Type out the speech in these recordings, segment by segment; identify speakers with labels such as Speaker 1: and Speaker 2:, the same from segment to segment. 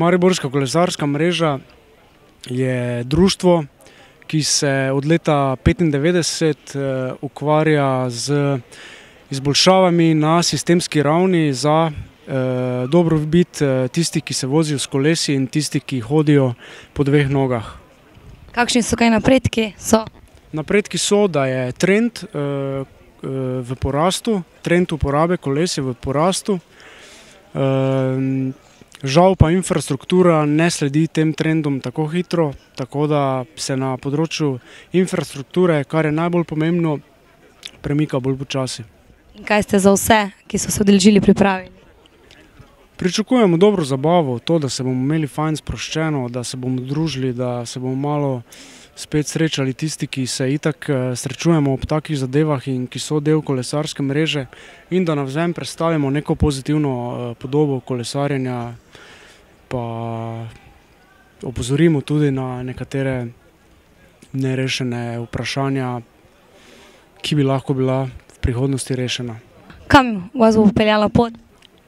Speaker 1: Mariborska kolesarska mreža je društvo, ki se od leta 1995 ukvarja z izboljšavami na sistemski ravni za dobrobit tistih, ki se vozijo s kolesi, in tistih, ki hodijo po dveh nogah.
Speaker 2: Kakšni so kaj napredki?
Speaker 1: Napredki so, da je trend v porastu, trend uporabe koles je v porastu. Žal pa infrastruktura ne sledi tem trendom tako hitro, tako da se na področju infrastrukture, kar je najbolj pomembno, premika bolj počasi.
Speaker 2: In kaj ste za vse, ki so se udeležili, pripravili?
Speaker 1: Pričakujemo dobro zabavo, to, da se bomo imeli fajn sproščeno, da se bomo družili, da se bomo malo spet srečali tisti, ki se itak srečujemo ob takih zadevah in ki so del kolesarske mreže, in da navzven predstavimo neko pozitivno podobo kolesarjenja, pa opozorimo tudi na nekatere nerešene vprašanja, ki bi lahko bila v prihodnosti rešena.
Speaker 2: Kam vas bo peljala pot?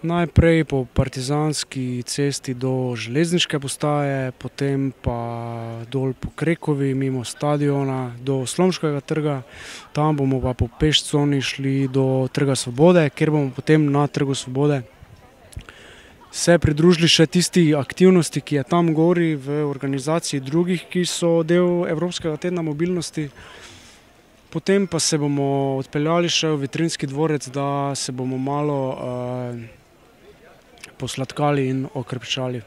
Speaker 1: Najprej po Partizanski cesti do železniške postaje, potem pa dol po Krekovi, mimo stadiona, do Slomškega trga. Tam bomo pa po pešconi šli do Trga Svobode, kjer bomo potem na Trgu Svobode se pridružili še tisti aktivnosti, ki je tam gori v organizaciji drugih, ki so del Evropskega tedna mobilnosti. Potem pa se bomo odpeljali še v Vitrinski dvorec, da se bomo malo posladkali in okrepčali.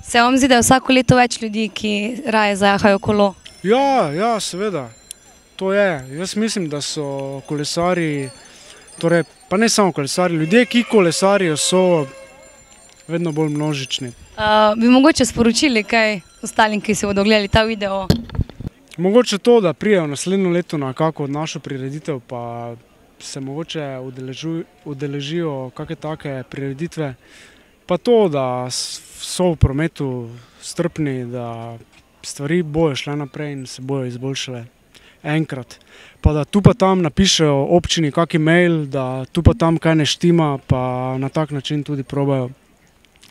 Speaker 2: Se vam zdi, da je vsako leto več ljudi, ki raje zajahajo kolo?
Speaker 1: Ja, seveda. To je. Jaz mislim, da so kolesarji, torej pa ne samo kolesarji, ljudje, ki kolesarijo, so vedno bolj množični.
Speaker 2: Bi mogoče sporočili kaj ostalim, ki si bodo gledali ta video?
Speaker 1: Mogoče to, da prijejo naslednjo leto na kako našo prireditev, pa se mogoče udeležijo kakšne take prireditve, pa to, da so v prometu strpni, da stvari bojo šle naprej in se bojo izboljšale enkrat. Pa da tu pa tam napišejo občini kak e-mail, da tu pa tam kaj ne štima, pa na tak način tudi probajo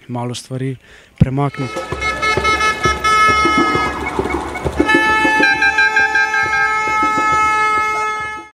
Speaker 1: malo stvari premakniti.